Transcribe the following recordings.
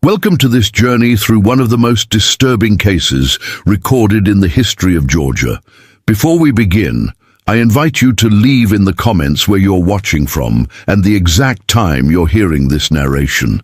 Welcome to this journey through one of the most disturbing cases recorded in the history of Georgia. Before we begin, I invite you to leave in the comments where you're watching from and the exact time you're hearing this narration.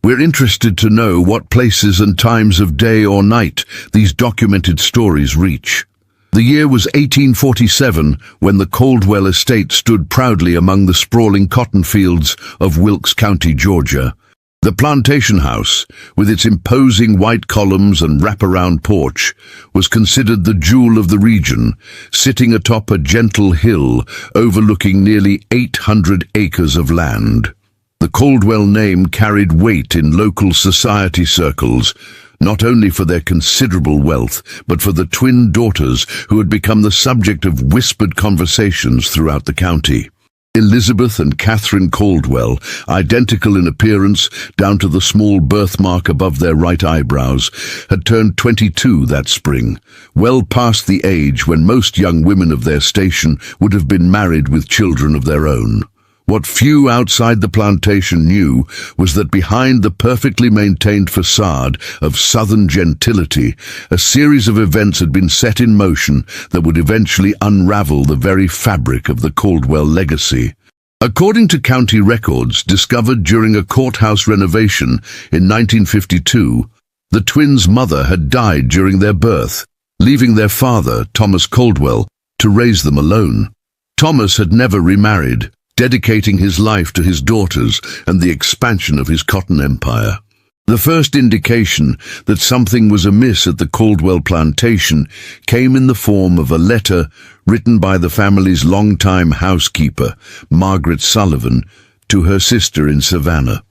We're interested to know what places and times of day or night these documented stories reach. The year was 1847 when the Caldwell estate stood proudly among the sprawling cotton fields of Wilkes County, Georgia. The plantation house, with its imposing white columns and wraparound porch, was considered the jewel of the region, sitting atop a gentle hill overlooking nearly 800 acres of land. The Caldwell name carried weight in local society circles, not only for their considerable wealth, but for the twin daughters who had become the subject of whispered conversations throughout the county. Elizabeth and Catherine Caldwell, identical in appearance down to the small birthmark above their right eyebrows, had turned 22 that spring, well past the age when most young women of their station would have been married with children of their own. What few outside the plantation knew was that behind the perfectly maintained facade of Southern gentility, a series of events had been set in motion that would eventually unravel the very fabric of the Caldwell legacy. According to county records discovered during a courthouse renovation in 1952, the twins' mother had died during their birth, leaving their father, Thomas Caldwell, to raise them alone. Thomas had never remarried, dedicating his life to his daughters and the expansion of his cotton empire. The first indication that something was amiss at the Caldwell plantation came in the form of a letter written by the family's longtime housekeeper, Margaret Sullivan, to her sister in Savannah.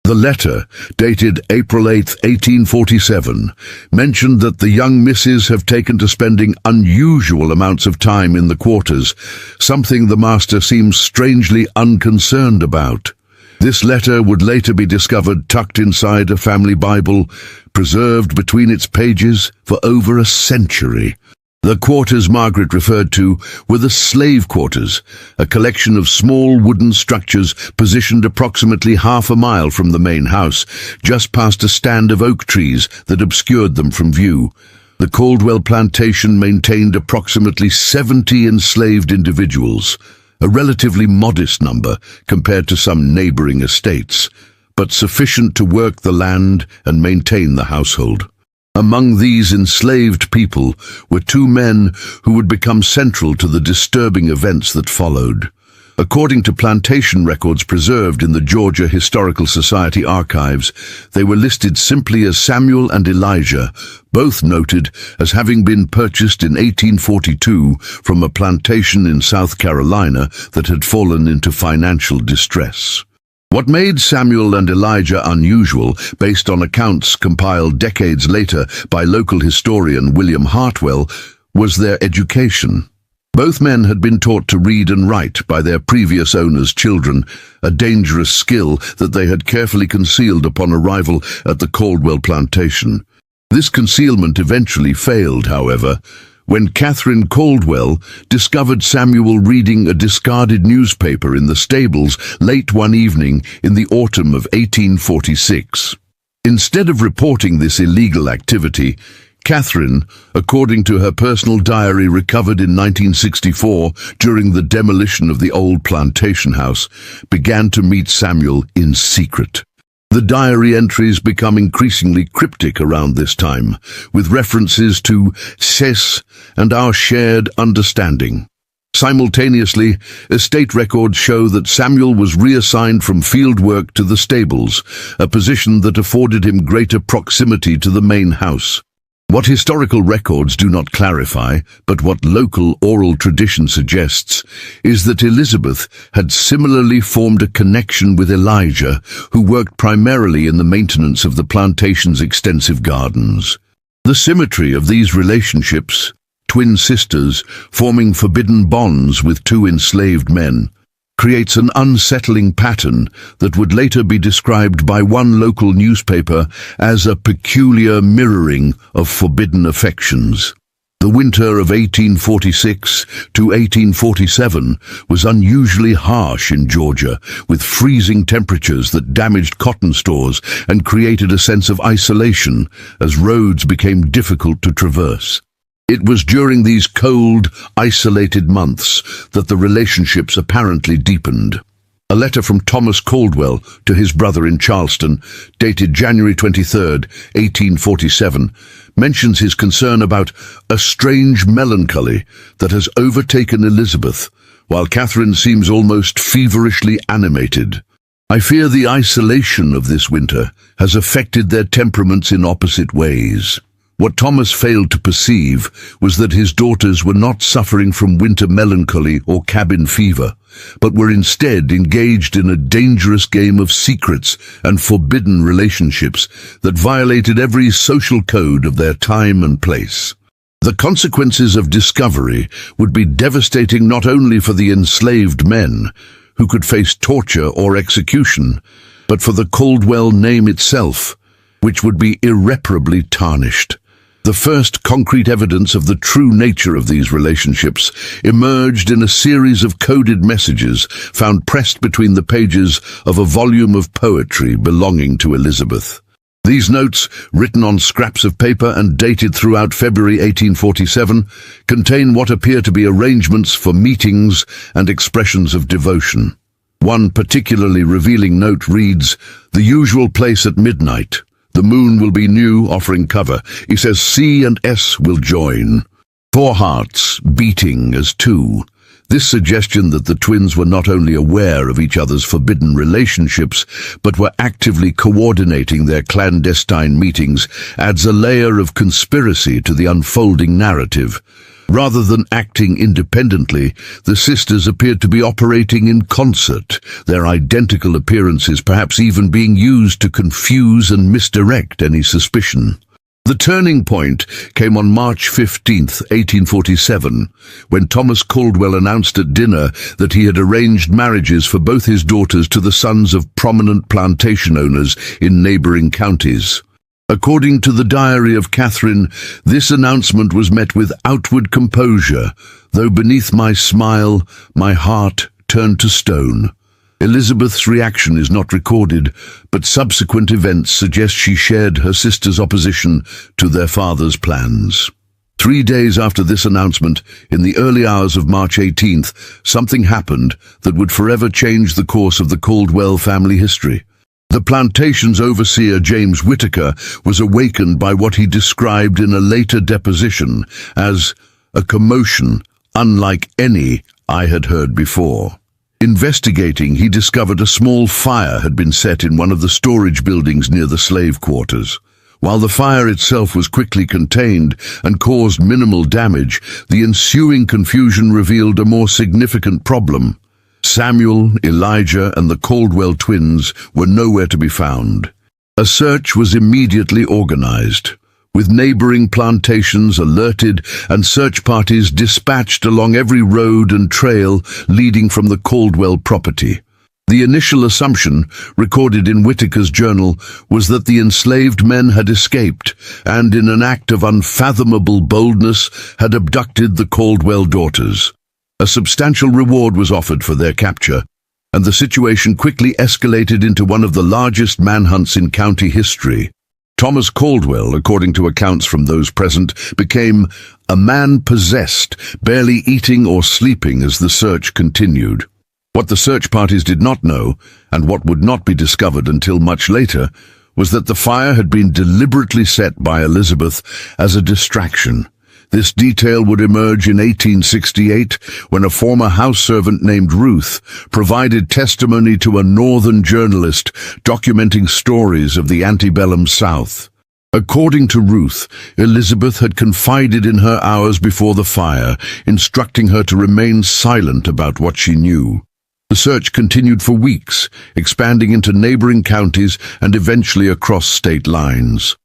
The letter, dated April 8, 1847, mentioned that the young misses have taken to spending unusual amounts of time in the quarters, something the master seems strangely unconcerned about. This letter would later be discovered tucked inside a family Bible, preserved between its pages for over a century. The quarters Margaret referred to were the slave quarters, a collection of small wooden structures positioned approximately half a mile from the main house, just past a stand of oak trees that obscured them from view. The Caldwell plantation maintained approximately 70 enslaved individuals, a relatively modest number compared to some neighboring estates, but sufficient to work the land and maintain the household. Among these enslaved people were two men who would become central to the disturbing events that followed. According to plantation records preserved in the Georgia Historical Society archives, they were listed simply as Samuel and Elijah, both noted as having been purchased in 1842 from a plantation in South Carolina that had fallen into financial distress. What made Samuel and Elijah unusual, based on accounts compiled decades later by local historian William Hartwell, was their education. Both men had been taught to read and write by their previous owners' children, a dangerous skill that they had carefully concealed upon arrival at the Caldwell plantation. This concealment eventually failed, however, when Catherine Caldwell discovered Samuel reading a discarded newspaper in the stables late one evening in the autumn of 1846. Instead of reporting this illegal activity, Catherine, according to her personal diary recovered in 1964 during the demolition of the old plantation house, began to meet Samuel in secret. The diary entries become increasingly cryptic around this time, with references to "Cess" and "our shared understanding." Simultaneously, estate records show that Samuel was reassigned from field work to the stables, a position that afforded him greater proximity to the main house. What historical records do not clarify, but what local oral tradition suggests, is that Elizabeth had similarly formed a connection with Elijah, who worked primarily in the maintenance of the plantation's extensive gardens. The symmetry of these relationships, twin sisters forming forbidden bonds with two enslaved men, creates an unsettling pattern that would later be described by one local newspaper as a peculiar mirroring of forbidden affections. The winter of 1846 to 1847 was unusually harsh in Georgia, with freezing temperatures that damaged cotton stores and created a sense of isolation as roads became difficult to traverse. It was during these cold, isolated months that the relationships apparently deepened. A letter from Thomas Caldwell to his brother in Charleston, dated January 23, 1847, mentions his concern about a strange melancholy that has overtaken Elizabeth, while Catherine seems almost feverishly animated. I fear the isolation of this winter has affected their temperaments in opposite ways. What Thomas failed to perceive was that his daughters were not suffering from winter melancholy or cabin fever, but were instead engaged in a dangerous game of secrets and forbidden relationships that violated every social code of their time and place. The consequences of discovery would be devastating not only for the enslaved men, who could face torture or execution, but for the Caldwell name itself, which would be irreparably tarnished. The first concrete evidence of the true nature of these relationships emerged in a series of coded messages found pressed between the pages of a volume of poetry belonging to Elizabeth. These notes, written on scraps of paper and dated throughout February 1847, contain what appear to be arrangements for meetings and expressions of devotion. One particularly revealing note reads, "The usual place at midnight. The moon will be new, offering cover." He says C and S will join. 4 hearts beating as 2. This suggestion that the twins were not only aware of each other's forbidden relationships, but were actively coordinating their clandestine meetings adds a layer of conspiracy to the unfolding narrative. Rather than acting independently, the sisters appeared to be operating in concert, their identical appearances perhaps even being used to confuse and misdirect any suspicion. The turning point came on March 15, 1847, when Thomas Caldwell announced at dinner that he had arranged marriages for both his daughters to the sons of prominent plantation owners in neighboring counties. According to the diary of Catherine, this announcement was met with outward composure, though beneath my smile, my heart turned to stone. Elizabeth's reaction is not recorded, but subsequent events suggest she shared her sister's opposition to their father's plans. 3 days after this announcement, in the early hours of March 18th, something happened that would forever change the course of the Caldwell family history. The plantation's overseer, James Whittaker, was awakened by what he described in a later deposition as a commotion unlike any I had heard before. Investigating, he discovered a small fire had been set in one of the storage buildings near the slave quarters. While the fire itself was quickly contained and caused minimal damage, the ensuing confusion revealed a more significant problem. Samuel, Elijah, and the Caldwell twins were nowhere to be found. A search was immediately organized, with neighboring plantations alerted and search parties dispatched along every road and trail leading from the Caldwell property. The initial assumption, recorded in Whittaker's journal, was that the enslaved men had escaped and, in an act of unfathomable boldness, had abducted the Caldwell daughters. A substantial reward was offered for their capture, and the situation quickly escalated into one of the largest manhunts in county history. Thomas Caldwell, according to accounts from those present, became a man possessed, barely eating or sleeping as the search continued. What the search parties did not know, and what would not be discovered until much later, was that the fire had been deliberately set by Elizabeth as a distraction. This detail would emerge in 1868 when a former house servant named Ruth provided testimony to a northern journalist documenting stories of the antebellum South. According to Ruth, Elizabeth had confided in her hours before the fire, instructing her to remain silent about what she knew. The search continued for weeks, expanding into neighboring counties and eventually across state lines.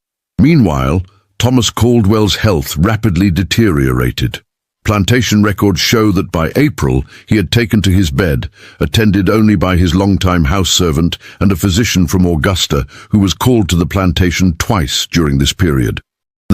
Meanwhile, Thomas Caldwell's health rapidly deteriorated. Plantation records show that by April he had taken to his bed, attended only by his longtime house servant and a physician from Augusta who was called to the plantation twice during this period.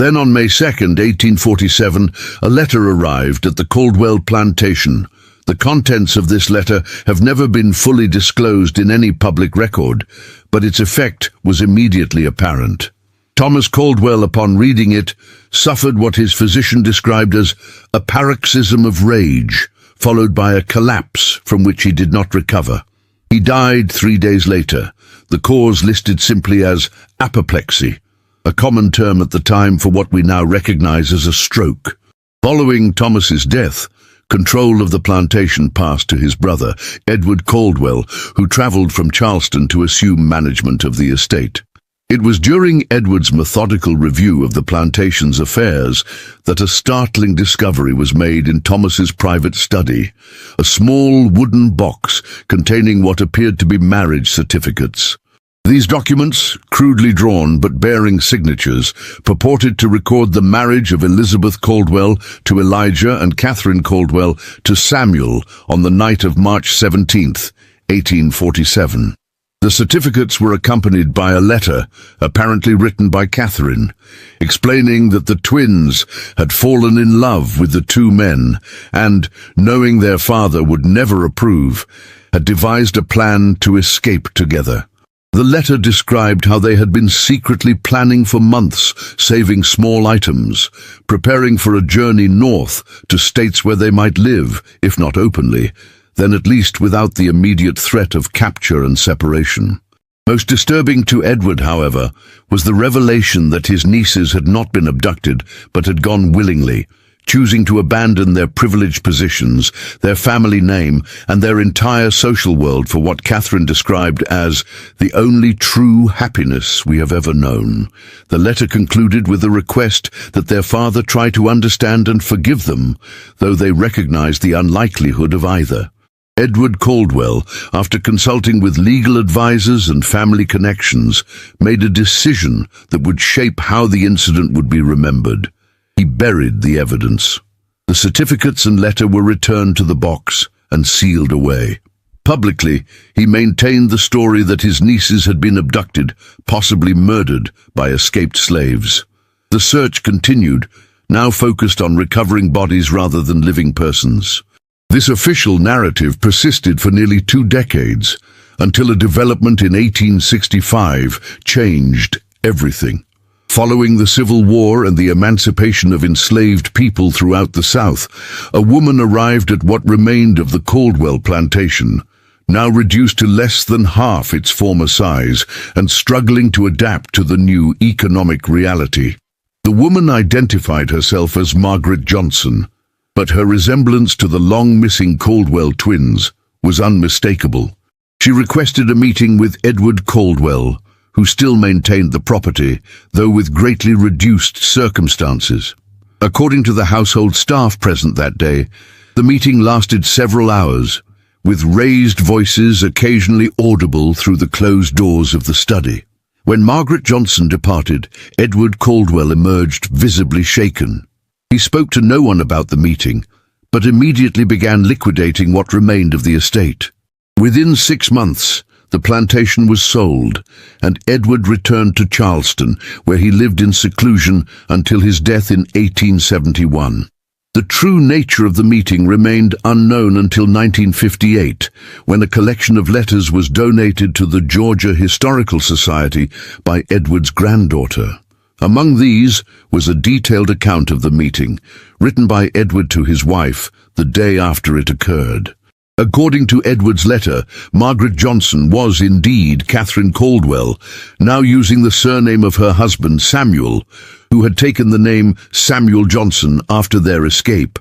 Then on May 2nd, 1847, a letter arrived at the Caldwell plantation. The contents of this letter have never been fully disclosed in any public record, but its effect was immediately apparent. Thomas Caldwell, upon reading it, suffered what his physician described as a paroxysm of rage, followed by a collapse from which he did not recover. He died 3 days later, the cause listed simply as apoplexy, a common term at the time for what we now recognize as a stroke. Following Thomas's death, control of the plantation passed to his brother, Edward Caldwell, who traveled from Charleston to assume management of the estate. It was during Edward's methodical review of the plantation's affairs that a startling discovery was made in Thomas's private study, a small wooden box containing what appeared to be marriage certificates. These documents, crudely drawn but bearing signatures, purported to record the marriage of Elizabeth Caldwell to Elijah and Catherine Caldwell to Samuel on the night of March 17th, 1847. The certificates were accompanied by a letter, apparently written by Catherine, explaining that the twins had fallen in love with the two men and, knowing their father would never approve, had devised a plan to escape together. The letter described how they had been secretly planning for months, saving small items, preparing for a journey north to states where they might live, if not openly, then at least without the immediate threat of capture and separation. Most disturbing to Edward, however, was the revelation that his nieces had not been abducted, but had gone willingly, choosing to abandon their privileged positions, their family name, and their entire social world for what Catherine described as the only true happiness we have ever known. The letter concluded with a request that their father try to understand and forgive them, though they recognized the unlikelihood of either. Edward Caldwell, after consulting with legal advisors and family connections, made a decision that would shape how the incident would be remembered. He buried the evidence. The certificates and letter were returned to the box and sealed away. Publicly, he maintained the story that his nieces had been abducted, possibly murdered, by escaped slaves. The search continued, now focused on recovering bodies rather than living persons. This official narrative persisted for nearly 2 decades, until a development in 1865 changed everything. Following the Civil War and the emancipation of enslaved people throughout the South, a woman arrived at what remained of the Caldwell plantation, now reduced to less than half its former size and struggling to adapt to the new economic reality. The woman identified herself as Margaret Johnson, but her resemblance to the long-missing Caldwell twins was unmistakable. She requested a meeting with Edward Caldwell, who still maintained the property, though with greatly reduced circumstances. According to the household staff present that day, the meeting lasted several hours, with raised voices occasionally audible through the closed doors of the study. When Margaret Johnson departed, Edward Caldwell emerged visibly shaken. He spoke to no one about the meeting, but immediately began liquidating what remained of the estate. Within 6 months, the plantation was sold, and Edward returned to Charleston, where he lived in seclusion until his death in 1871. The true nature of the meeting remained unknown until 1958, when a collection of letters was donated to the Georgia Historical Society by Edward's granddaughter. Among these was a detailed account of the meeting, written by Edward to his wife the day after it occurred. According to Edward's letter, Margaret Johnson was indeed Catherine Caldwell, now using the surname of her husband Samuel, who had taken the name Samuel Johnson after their escape.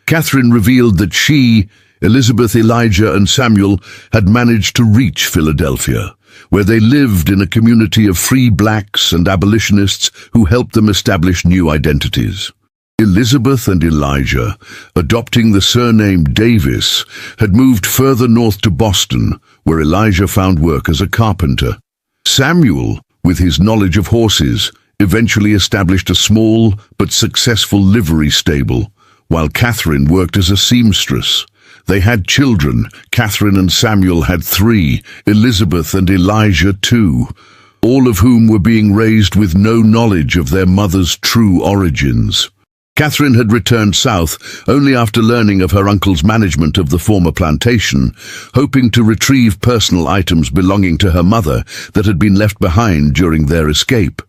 Catherine revealed that she, Elizabeth, Elijah, and Samuel had managed to reach Philadelphia, where they lived in a community of free blacks and abolitionists who helped them establish new identities. Elizabeth and Elijah, adopting the surname Davis, had moved further north to Boston, where Elijah found work as a carpenter. Samuel, with his knowledge of horses, eventually established a small but successful livery stable, while Catherine worked as a seamstress. They had children. Catherine and Samuel had 3, Elizabeth and Elijah 2. all of whom were being raised with no knowledge of their mother's true origins. Catherine had returned south only after learning of her uncle's management of the former plantation, hoping to retrieve personal items belonging to her mother that had been left behind during their escape.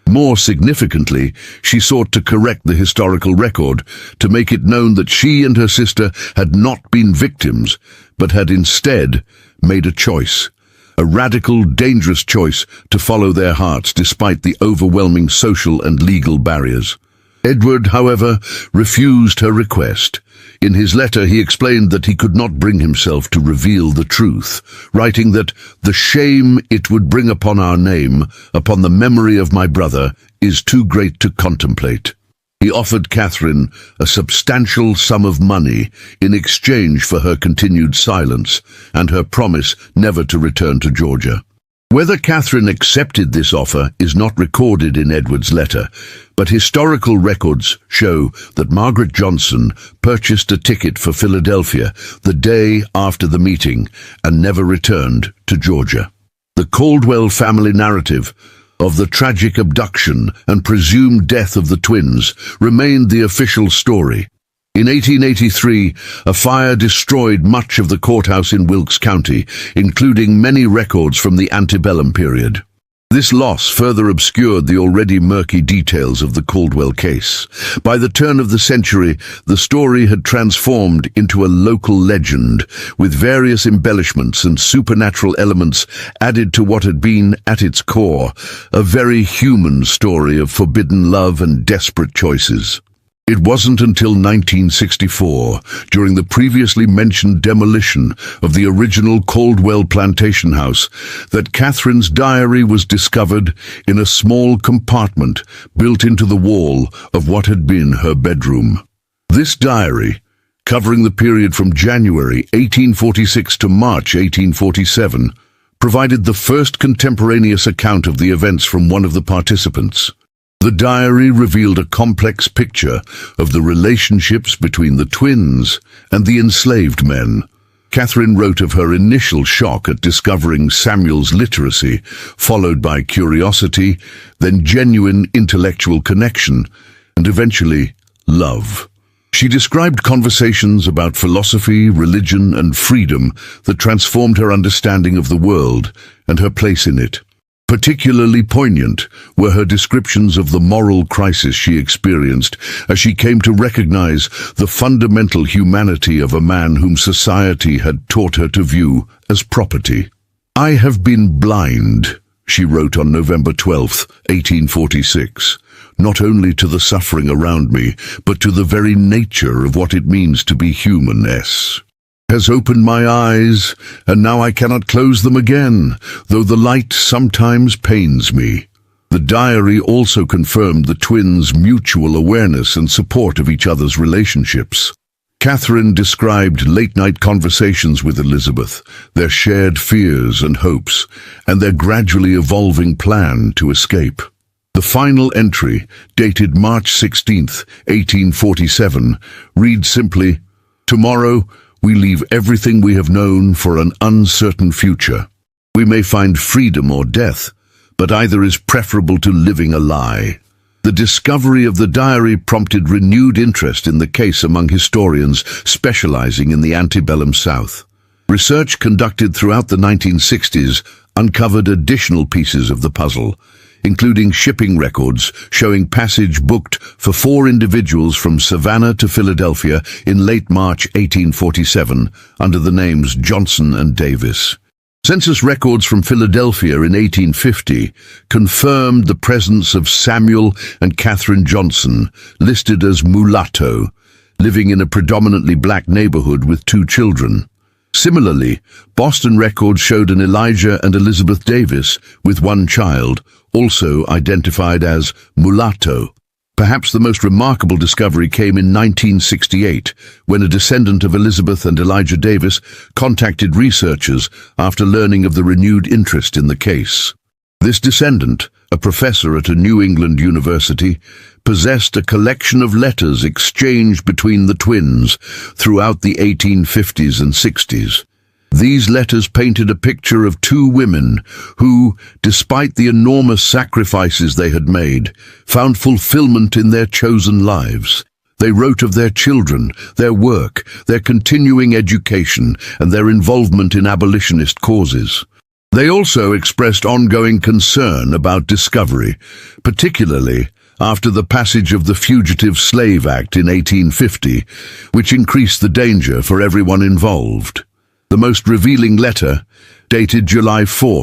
More significantly, she sought to correct the historical record, to make it known that she and her sister had not been victims, but had instead made a choice. A radical, dangerous choice to follow their hearts despite the overwhelming social and legal barriers. Edward, however, refused her request. In his letter, he explained that he could not bring himself to reveal the truth, writing that the shame it would bring upon our name, upon the memory of my brother, is too great to contemplate. He offered Catherine a substantial sum of money in exchange for her continued silence and her promise never to return to Georgia. Whether Catherine accepted this offer is not recorded in Edward's letter, but historical records show that Margaret Johnson purchased a ticket for Philadelphia the day after the meeting and never returned to Georgia. The Caldwell family narrative of the tragic abduction and presumed death of the twins remained the official story. In 1883, a fire destroyed much of the courthouse in Wilkes County, including many records from the antebellum period. This loss further obscured the already murky details of the Caldwell case. By the turn of the century, the story had transformed into a local legend, with various embellishments and supernatural elements added to what had been, at its core, a very human story of forbidden love and desperate choices. It wasn't until 1964, during the previously mentioned demolition of the original Caldwell plantation house, that Catherine's diary was discovered in a small compartment built into the wall of what had been her bedroom. This diary, covering the period from January 1846 to March 1847, provided the first contemporaneous account of the events from one of the participants. The diary revealed a complex picture of the relationships between the twins and the enslaved men. Catherine wrote of her initial shock at discovering Samuel's literacy, followed by curiosity, then genuine intellectual connection, and eventually love. She described conversations about philosophy, religion, and freedom that transformed her understanding of the world and her place in it. Particularly poignant were her descriptions of the moral crisis she experienced as she came to recognize the fundamental humanity of a man whom society had taught her to view as property. "I have been blind," she wrote on November 12, 1846, "not only to the suffering around me, but to the very nature of what it means to be human. Has opened my eyes, and now I cannot close them again, though the light sometimes pains me." The diary also confirmed the twins' mutual awareness and support of each other's relationships. Catherine described late-night conversations with Elizabeth, their shared fears and hopes, and their gradually evolving plan to escape. The final entry, dated March 16, 1847, reads simply, "Tomorrow, we leave everything we have known for an uncertain future. We may find freedom or death, but either is preferable to living a lie." The discovery of the diary prompted renewed interest in the case among historians specializing in the antebellum South. Research conducted throughout the 1960s uncovered additional pieces of the puzzle, including shipping records showing passage booked for 4 individuals from Savannah to Philadelphia in late March 1847 under the names Johnson and Davis. Census records from Philadelphia in 1850 confirmed the presence of Samuel and Catherine Johnson, listed as mulatto, living in a predominantly black neighborhood with 2 children. Similarly, Boston records showed an Elijah and Elizabeth Davis with 1 child, also identified as mulatto. Perhaps the most remarkable discovery came in 1968, when a descendant of Elizabeth and Elijah Davis contacted researchers after learning of the renewed interest in the case. This descendant, a professor at a New England university, possessed a collection of letters exchanged between the twins throughout the 1850s and 60s. These letters painted a picture of two women who, despite the enormous sacrifices they had made, found fulfillment in their chosen lives. They wrote of their children, their work, their continuing education, and their involvement in abolitionist causes. They also expressed ongoing concern about discovery, particularly after the passage of the Fugitive Slave Act in 1850, which increased the danger for everyone involved. The most revealing letter, dated July 4,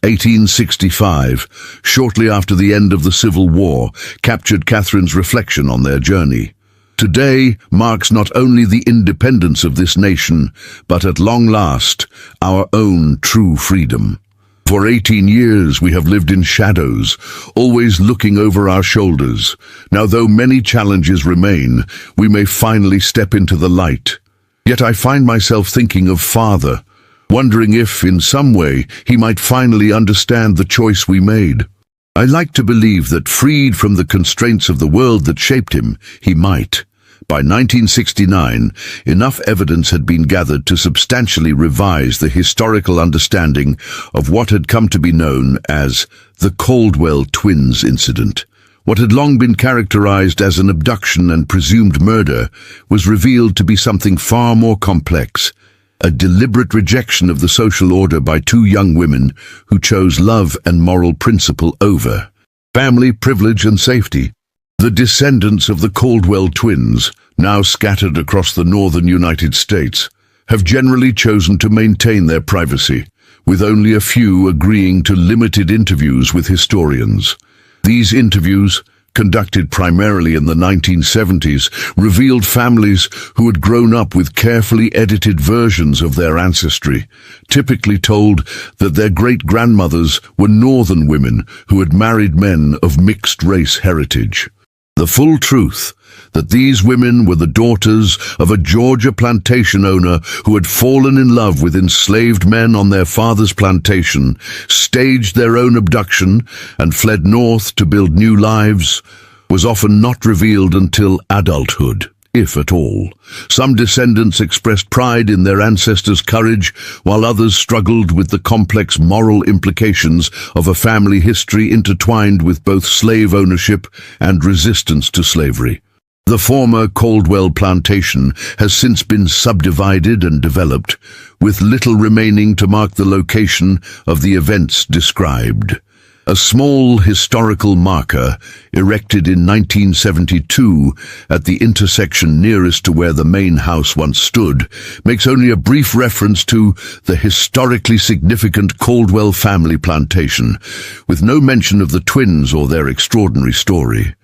1865, shortly after the end of the Civil War, captured Catherine's reflection on their journey. Today marks not only the independence of this nation, but at long last, our own true freedom. For 18 years we have lived in shadows, always looking over our shoulders. Now, though many challenges remain, we may finally step into the light. Yet I find myself thinking of Father, wondering if, in some way, he might finally understand the choice we made. I like to believe that, freed from the constraints of the world that shaped him, he might. By 1969, enough evidence had been gathered to substantially revise the historical understanding of what had come to be known as the Caldwell twins incident. What had long been characterized as an abduction and presumed murder was revealed to be something far more complex, a deliberate rejection of the social order by two young women who chose love and moral principle over family, privilege, and safety. The descendants of the Caldwell twins, now scattered across the northern United States, have generally chosen to maintain their privacy, with only a few agreeing to limited interviews with historians. These interviews, conducted primarily in the 1970s, revealed families who had grown up with carefully edited versions of their ancestry, typically told that their great-grandmothers were northern women who had married men of mixed-race heritage. The full truth, that these women were the daughters of a Georgia plantation owner who had fallen in love with enslaved men on their father's plantation, staged their own abduction, and fled north to build new lives, was often not revealed until adulthood, if at all. Some descendants expressed pride in their ancestors' courage, while others struggled with the complex moral implications of a family history intertwined with both slave ownership and resistance to slavery. The former Caldwell plantation has since been subdivided and developed, with little remaining to mark the location of the events described. A small historical marker, erected in 1972 at the intersection nearest to where the main house once stood, makes only a brief reference to the historically significant Caldwell family plantation, with no mention of the twins or their extraordinary story.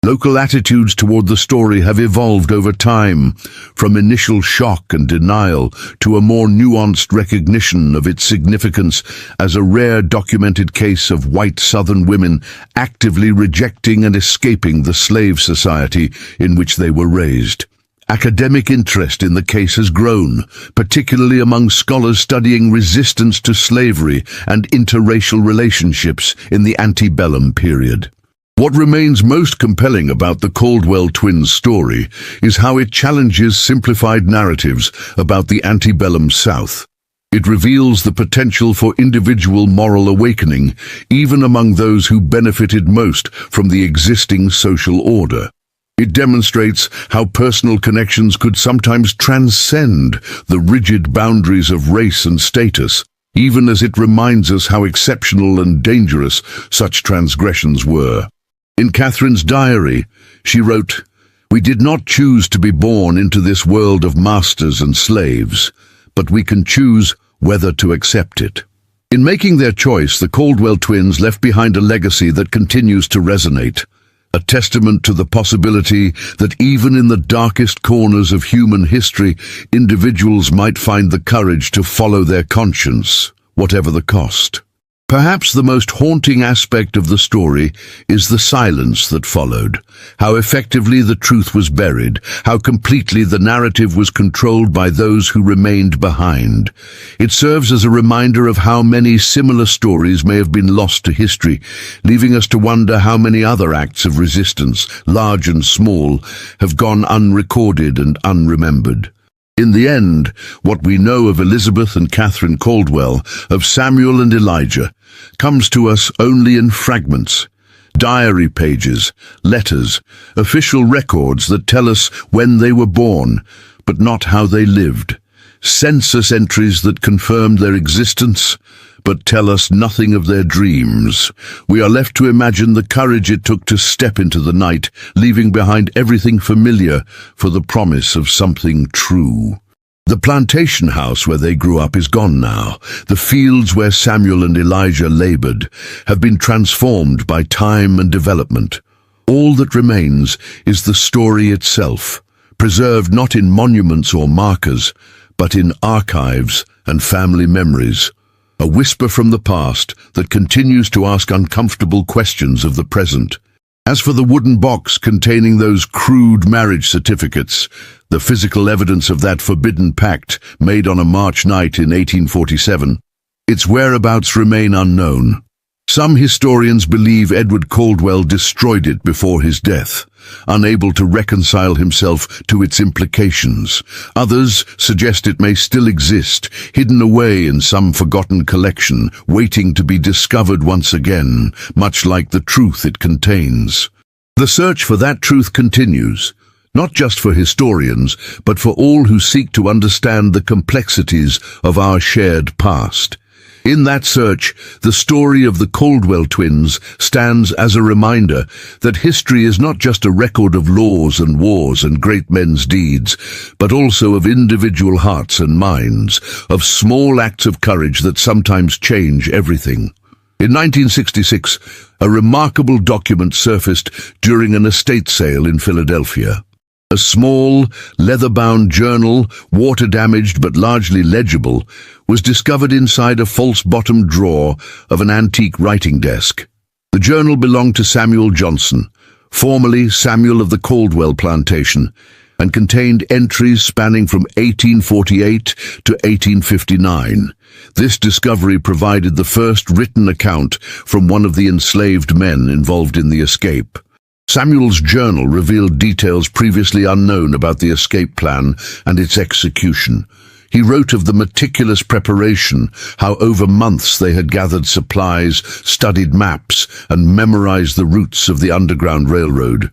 Local attitudes toward the story have evolved over time, from initial shock and denial to a more nuanced recognition of its significance as a rare documented case of white Southern women actively rejecting and escaping the slave society in which they were raised. Academic interest in the case has grown, particularly among scholars studying resistance to slavery and interracial relationships in the antebellum period. What remains most compelling about the Caldwell twins' story is how it challenges simplified narratives about the antebellum South. It reveals the potential for individual moral awakening, even among those who benefited most from the existing social order. It demonstrates how personal connections could sometimes transcend the rigid boundaries of race and status, even as it reminds us how exceptional and dangerous such transgressions were. In Catherine's diary, she wrote, "We did not choose to be born into this world of masters and slaves, but we can choose whether to accept it." In making their choice, the Caldwell twins left behind a legacy that continues to resonate, a testament to the possibility that even in the darkest corners of human history, individuals might find the courage to follow their conscience, whatever the cost. Perhaps the most haunting aspect of the story is the silence that followed, how effectively the truth was buried, how completely the narrative was controlled by those who remained behind. It serves as a reminder of how many similar stories may have been lost to history, leaving us to wonder how many other acts of resistance, large and small, have gone unrecorded and unremembered. In the end, what we know of Elizabeth and Catherine Caldwell, of Samuel and Elijah, comes to us only in fragments. Diary pages, letters, official records that tell us when they were born, but not how they lived. Census entries that confirmed their existence, but tell us nothing of their dreams. We are left to imagine the courage it took to step into the night, leaving behind everything familiar for the promise of something true. The plantation house where they grew up is gone now. The fields where Samuel and Elijah labored have been transformed by time and development. All that remains is the story itself, preserved not in monuments or markers, but in archives and family memories. A whisper from the past that continues to ask uncomfortable questions of the present. As for the wooden box containing those crude marriage certificates, the physical evidence of that Forbidden Pact made on a March night in 1847, its whereabouts remain unknown. Some historians believe Edward Caldwell destroyed it before his death, unable to reconcile himself to its implications. Others suggest it may still exist, hidden away in some forgotten collection, waiting to be discovered once again, much like the truth it contains. The search for that truth continues, not just for historians, but for all who seek to understand the complexities of our shared past. In that search, the story of the Caldwell twins stands as a reminder that history is not just a record of laws and wars and great men's deeds, but also of individual hearts and minds, of small acts of courage that sometimes change everything. In 1966, a remarkable document surfaced during an estate sale in Philadelphia. A small, leather-bound journal, water-damaged but largely legible, was discovered inside a false-bottomed drawer of an antique writing desk. The journal belonged to Samuel Johnson, formerly Samuel of the Caldwell plantation, and contained entries spanning from 1848 to 1859. This discovery provided the first written account from one of the enslaved men involved in the escape. Samuel's journal revealed details previously unknown about the escape plan and its execution. He wrote of the meticulous preparation, how over months they had gathered supplies, studied maps, and memorized the routes of the Underground Railroad.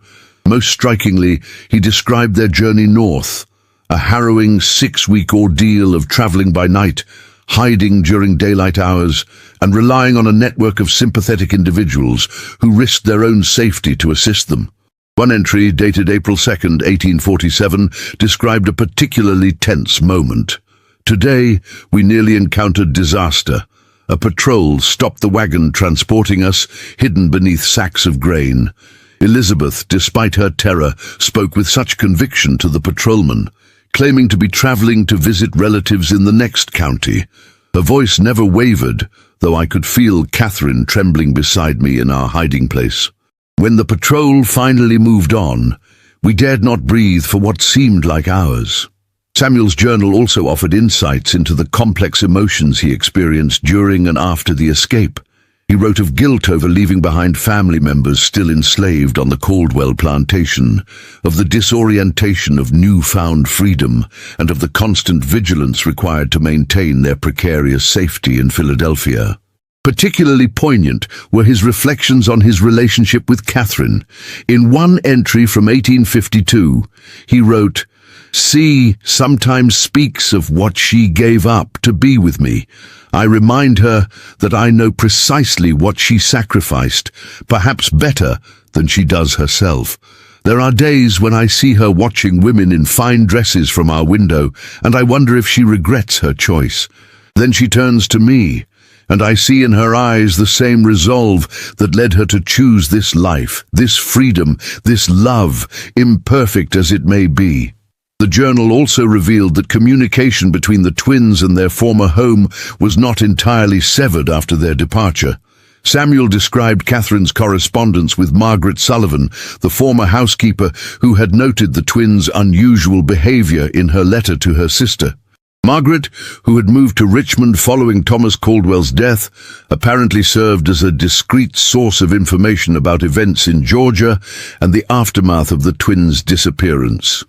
Most strikingly, he described their journey north, a harrowing 6-week ordeal of traveling by night, hiding during daylight hours, and relying on a network of sympathetic individuals who risked their own safety to assist them. One entry, dated April 2, 1847, described a particularly tense moment. Today, we nearly encountered disaster. A patrol stopped the wagon transporting us, hidden beneath sacks of grain. Elizabeth, despite her terror, spoke with such conviction to the patrolman, claiming to be traveling to visit relatives in the next county. Her voice never wavered, though I could feel Catherine trembling beside me in our hiding place. When the patrol finally moved on, we dared not breathe for what seemed like hours. Samuel's journal also offered insights into the complex emotions he experienced during and after the escape. He wrote of guilt over leaving behind family members still enslaved on the Caldwell plantation, of the disorientation of newfound freedom, and of the constant vigilance required to maintain their precarious safety in Philadelphia. Particularly poignant were his reflections on his relationship with Catherine. In one entry from 1852, he wrote, "C sometimes speaks of what she gave up to be with me. I remind her that I know precisely what she sacrificed, perhaps better than she does herself. There are days when I see her watching women in fine dresses from our window, and I wonder if she regrets her choice. Then she turns to me, and I see in her eyes the same resolve that led her to choose this life, this freedom, this love, imperfect as it may be." The journal also revealed that communication between the twins and their former home was not entirely severed after their departure. Samuel described Catherine's correspondence with Margaret Sullivan, the former housekeeper who had noted the twins' unusual behavior in her letter to her sister. Margaret, who had moved to Richmond following Thomas Caldwell's death, apparently served as a discreet source of information about events in Georgia and the aftermath of the twins' disappearance.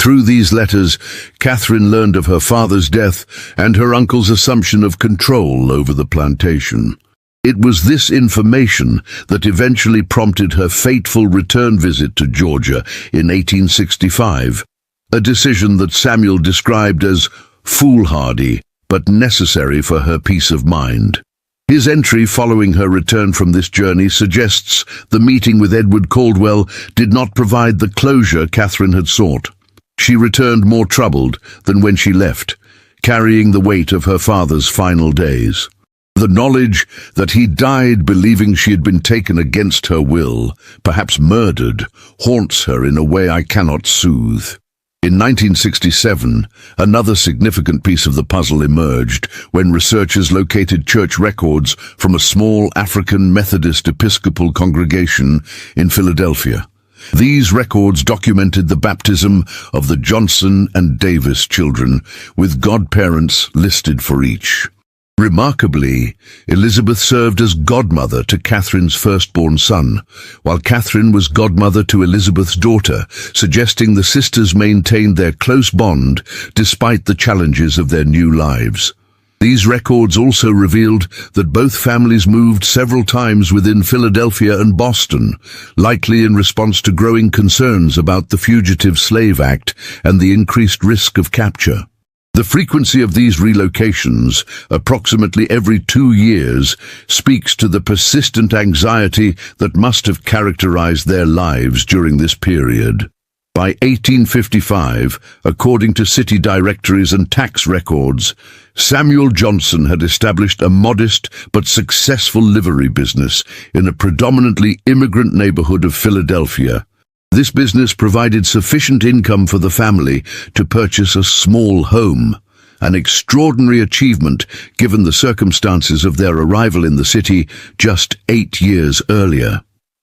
Through these letters, Catherine learned of her father's death and her uncle's assumption of control over the plantation. It was this information that eventually prompted her fateful return visit to Georgia in 1865, a decision that Samuel described as foolhardy but necessary for her peace of mind. His entry following her return from this journey suggests the meeting with Edward Caldwell did not provide the closure Catherine had sought. She returned more troubled than when she left, carrying the weight of her father's final days. The knowledge that he died believing she had been taken against her will, perhaps murdered, haunts her in a way I cannot soothe. In 1967, another significant piece of the puzzle emerged when researchers located church records from a small African Methodist Episcopal congregation in Philadelphia. These records documented the baptism of the Johnson and Davis children, with godparents listed for each. Remarkably, Elizabeth served as godmother to Catherine's firstborn son, while Catherine was godmother to Elizabeth's daughter, suggesting the sisters maintained their close bond despite the challenges of their new lives. These records also revealed that both families moved several times within Philadelphia and Boston, likely in response to growing concerns about the Fugitive Slave Act and the increased risk of capture. The frequency of these relocations, approximately every 2 years, speaks to the persistent anxiety that must have characterized their lives during this period. By 1855, according to city directories and tax records, Samuel Johnson had established a modest but successful livery business in a predominantly immigrant neighborhood of Philadelphia. This business provided sufficient income for the family to purchase a small home, an extraordinary achievement given the circumstances of their arrival in the city just 8 years earlier.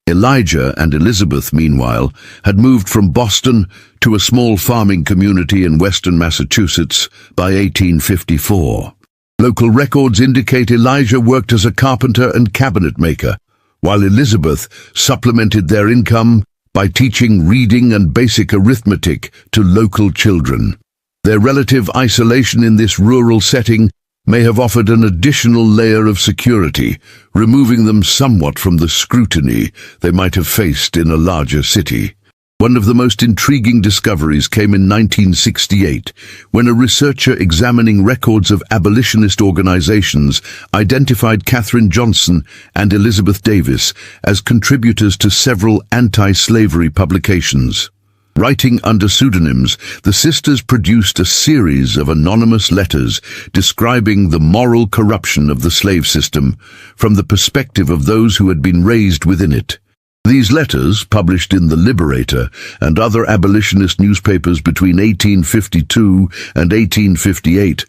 Elijah and Elizabeth, meanwhile, had moved from Boston to a small farming community in western Massachusetts by 1854. Local records indicate Elijah worked as a carpenter and cabinet maker, while Elizabeth supplemented their income by teaching reading and basic arithmetic to local children. Their relative isolation in this rural setting may have offered an additional layer of security, removing them somewhat from the scrutiny they might have faced in a larger city. One of the most intriguing discoveries came in 1968, when a researcher examining records of abolitionist organizations identified Catherine Johnson and Elizabeth Davis as contributors to several anti-slavery publications. Writing under pseudonyms, the sisters produced a series of anonymous letters describing the moral corruption of the slave system from the perspective of those who had been raised within it. These letters, published in The Liberator and other abolitionist newspapers between 1852 and 1858,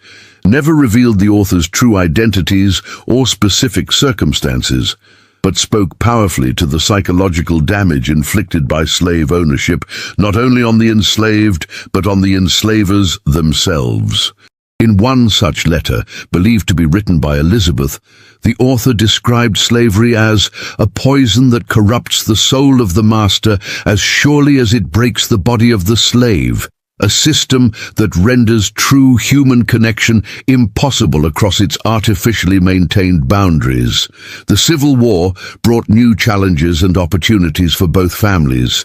never revealed the authors' true identities or specific circumstances, but spoke powerfully to the psychological damage inflicted by slave ownership, not only on the enslaved, but on the enslavers themselves. In one such letter, believed to be written by Elizabeth, the author described slavery as a poison that corrupts the soul of the master as surely as it breaks the body of the slave, a system that renders true human connection impossible across its artificially maintained boundaries. The Civil War brought new challenges and opportunities for both families.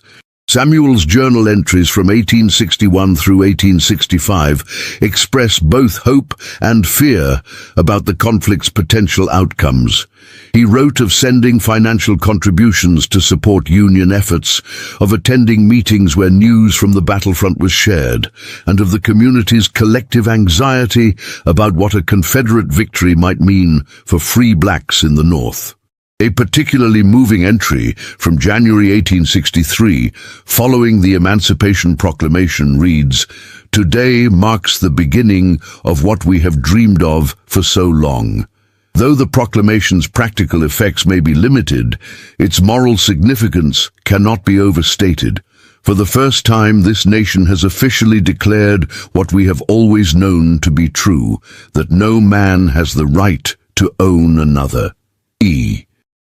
Samuel's journal entries from 1861 through 1865 express both hope and fear about the conflict's potential outcomes. He wrote of sending financial contributions to support Union efforts, of attending meetings where news from the battlefront was shared, and of the community's collective anxiety about what a Confederate victory might mean for free blacks in the North. A particularly moving entry from January 1863, following the Emancipation Proclamation, reads, "Today marks the beginning of what we have dreamed of for so long." Though the proclamation's practical effects may be limited, its moral significance cannot be overstated. For the first time, this nation has officially declared what we have always known to be true, that no man has the right to own another.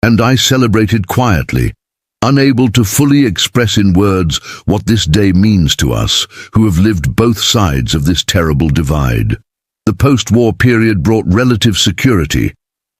And I celebrated quietly, unable to fully express in words what this day means to us, who have lived both sides of this terrible divide. The post-war period brought relative security,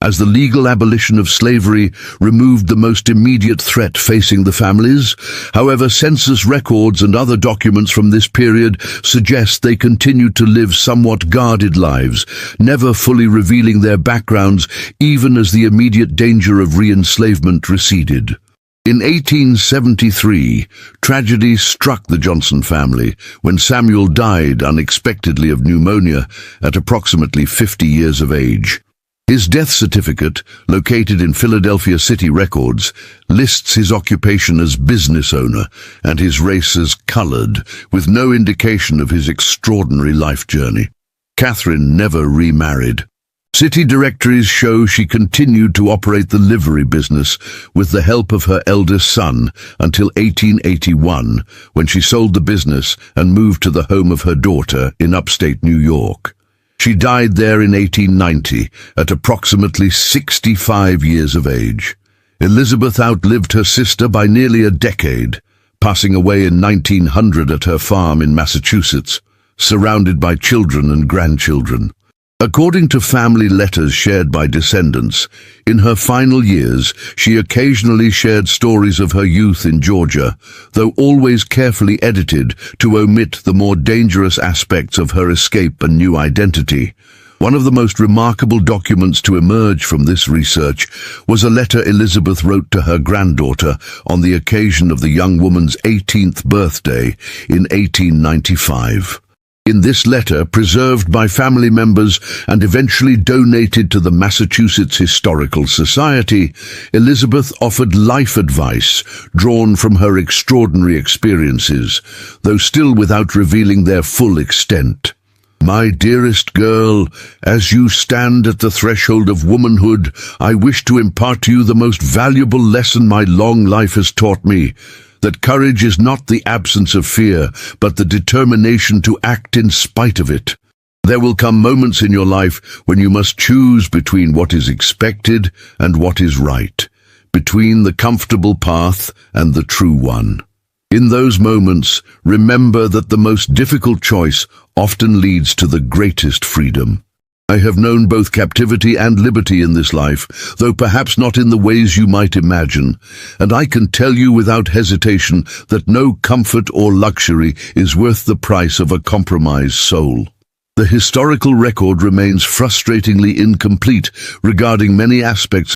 as the legal abolition of slavery removed the most immediate threat facing the families. However, census records and other documents from this period suggest they continued to live somewhat guarded lives, never fully revealing their backgrounds even as the immediate danger of re-enslavement receded. In 1873, tragedy struck the Johnson family when Samuel died unexpectedly of pneumonia at approximately 50 years of age. His death certificate, located in Philadelphia City Records, lists his occupation as business owner and his race as colored, with no indication of his extraordinary life journey. Catherine never remarried. City directories show she continued to operate the livery business with the help of her eldest son until 1881, when she sold the business and moved to the home of her daughter in upstate New York. She died there in 1890 at approximately 65 years of age. Elizabeth outlived her sister by nearly a decade, passing away in 1900 at her farm in Massachusetts, surrounded by children and grandchildren. According to family letters shared by descendants, in her final years she occasionally shared stories of her youth in Georgia, though always carefully edited to omit the more dangerous aspects of her escape and new identity. One of the most remarkable documents to emerge from this research was a letter Elizabeth wrote to her granddaughter on the occasion of the young woman's 18th birthday in 1895. In this letter, preserved by family members and eventually donated to the Massachusetts Historical Society, Elizabeth offered life advice drawn from her extraordinary experiences, though still without revealing their full extent. "My dearest girl, as you stand at the threshold of womanhood, I wish to impart to you the most valuable lesson my long life has taught me, that courage is not the absence of fear, but the determination to act in spite of it. There will come moments in your life when you must choose between what is expected and what is right, between the comfortable path and the true one. In those moments, remember that the most difficult choice often leads to the greatest freedom. I have known both captivity and liberty in this life, though perhaps not in the ways you might imagine, and I can tell you without hesitation that no comfort or luxury is worth the price of a compromised soul. The historical record remains frustratingly incomplete regarding many aspects